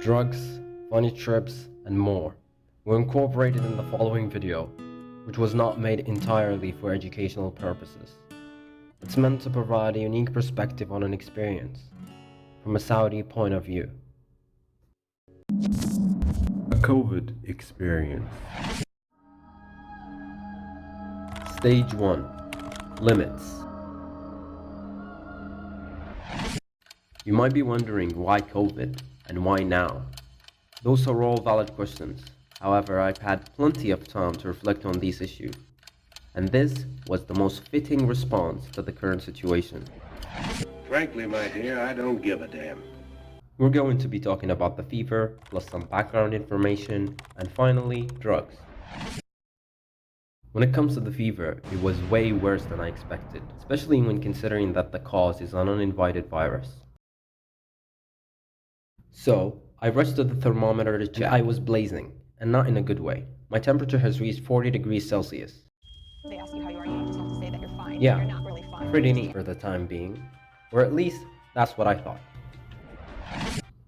drugs, funny trips, and more were incorporated in the following video, which was not made entirely for educational purposes. It's meant to provide a unique perspective on an experience from a Saudi point of view. A COVID experience. Stage 1. Limits. You might be wondering why COVID and why now? Those are all valid questions. However, I've had plenty of time to reflect on these issues, and this was the most fitting response to the current situation. Frankly, my dear, I don't give a damn. We're going to be talking about the fever, plus some background information, and finally, drugs. When it comes to the fever, it was way worse than I expected, especially when considering that the cause is an uninvited virus. So, I rushed to the thermometer to check, and I was blazing, and not in a good way. My temperature has reached 40 degrees Celsius. They ask you how you are, you just have to say that you're fine. Yeah, You're not really fine. pretty neat for the time being, or at least that's what I thought.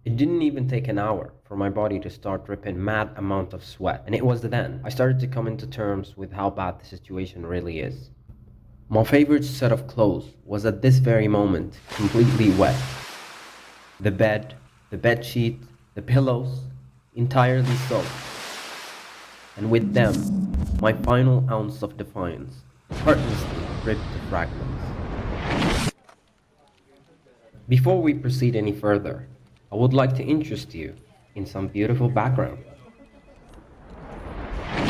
It didn't even take an hour for my body to start dripping mad amount of sweat, and it was then I started to come into terms with how bad the situation really is. My favorite set of clothes was at this very moment completely wet. The bed, the bedsheet, the pillows, entirely soaked. And with them, my final ounce of defiance, heartlessly ripped to fragments. Before we proceed any further, I would like to interest you in some beautiful background.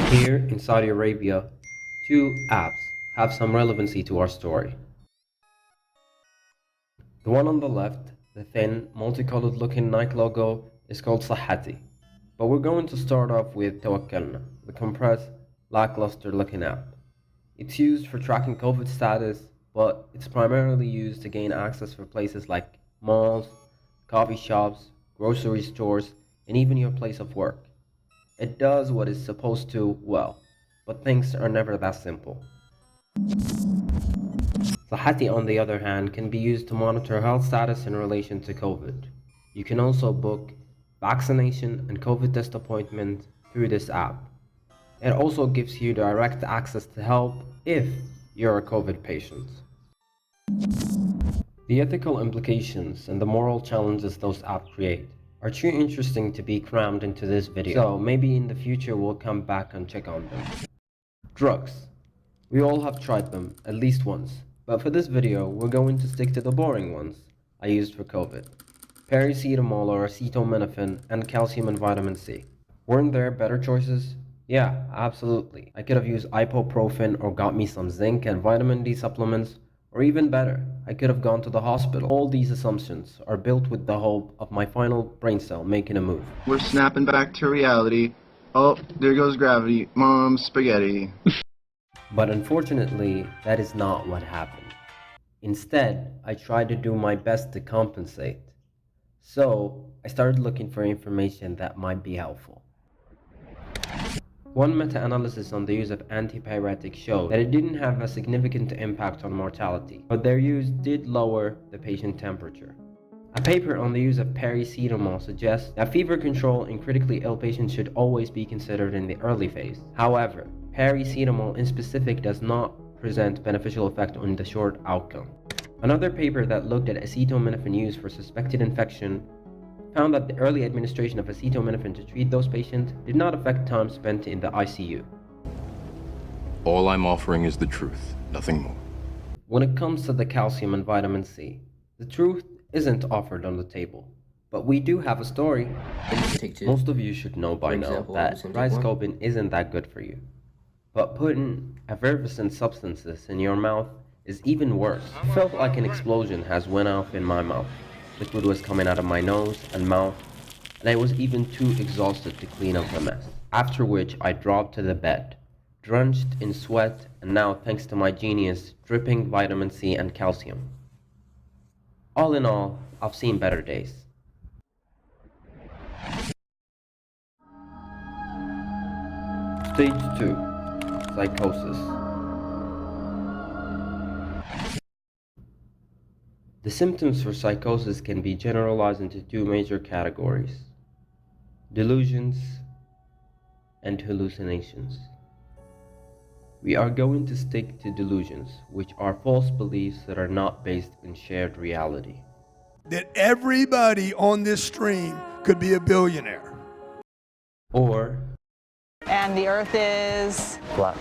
Here in Saudi Arabia, two apps have some relevancy to our story. The one on the left, the thin, multicolored looking Nike logo, is called Sahati. But we're going to start off with Tawakkalna, the compressed, lackluster looking app. It's used for tracking COVID status, but it's primarily used to gain access for places like malls, coffee shops, grocery stores, and even your place of work. It does what it's supposed to well, but things are never that simple. Sahati, on the other hand, can be used to monitor health status in relation to COVID. You can also book vaccination and COVID test appointments through this app. It also gives you direct access to help if you're a COVID patient. The ethical implications and the moral challenges those apps create are too interesting to be crammed into this video, so maybe in the future we'll come back and check on them. Drugs. We all have tried them at least once, but for this video we're going to stick to the boring ones I used for COVID. Paracetamol or acetaminophen, and calcium and vitamin C. Weren't there better choices? Yeah, absolutely. I could have used ibuprofen or got me some zinc and vitamin D supplements, or even better, I could have gone to the hospital. All these assumptions are built with the hope of my final brain cell making a move. We're snapping back to reality. Oh, there goes gravity. Mom, spaghetti. But unfortunately, that is not what happened. Instead, I tried to do my best to compensate. So, I started looking for information that might be helpful. One meta-analysis on the use of antipyretic showed that it didn't have a significant impact on mortality, but their use did lower the patient temperature. A paper on the use of paracetamol suggests that fever control in critically ill patients should always be considered in the early phase. However, paracetamol in specific does not present beneficial effect on the short outcome. Another paper that looked at acetaminophen use for suspected infection found that the early administration of acetaminophen to treat those patients did not affect time spent in the ICU. All I'm offering is the truth, nothing more. When it comes to the calcium and vitamin C, the truth isn't offered on the table, but we do have a story. Most of you should know by now that riboscopen isn't that good for you, but putting effervescent substances in your mouth is even worse. It felt like an explosion has went off in my mouth. Liquid was coming out of my nose and mouth, and I was even too exhausted to clean up the mess. After which I dropped to the bed, drenched in sweat, and now, thanks to my genius, dripping vitamin C and calcium. All in all, I've seen better days. Stage 2. Psychosis. The symptoms for psychosis can be generalized into two major categories: delusions, and hallucinations. We are going to stick to delusions, which are false beliefs that are not based in shared reality. That everybody on this stream could be a billionaire. Or And the Earth is... Flat.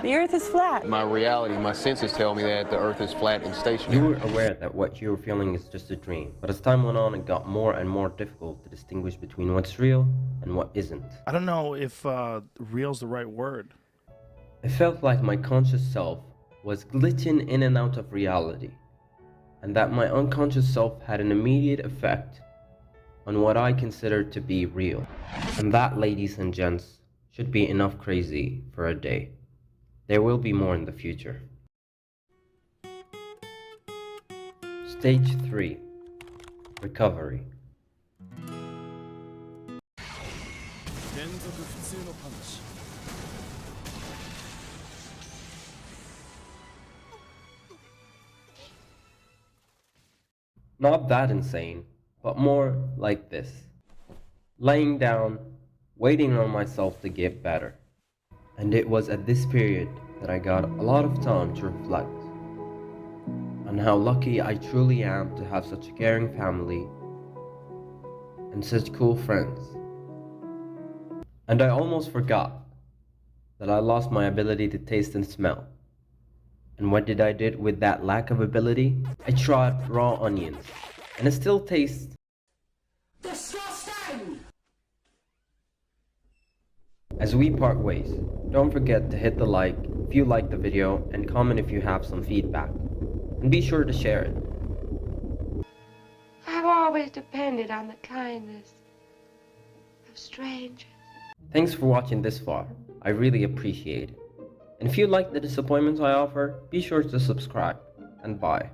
The Earth is flat. My reality, my senses tell me that the Earth is flat and stationary. you were aware that what you were feeling is just a dream, but as time went on, it got more and more difficult to distinguish between what's real and what isn't. I don't know if real's the right word. It felt like my conscious self was glitching in and out of reality, and that my unconscious self had an immediate effect on what I considered to be real. And that, ladies and gents, should be enough crazy for a day. There will be more in the future. Stage 3. Recovery. Not that insane, but more like this. Laying down, waiting on myself to get better. And it was at this period that I got a lot of time to reflect on how lucky I truly am to have such a caring family and such cool friends. And I almost forgot that I lost my ability to taste and smell. And what did I do with that lack of ability? I tried raw onions, and it still tastes disgusting. As we part ways, don't forget to hit the like if you like the video and comment if you have some feedback. And be sure to share it. I've always depended on the kindness of strangers. Thanks for watching this far. I really appreciate it. And if you like the disappointments I offer, be sure to subscribe. And bye.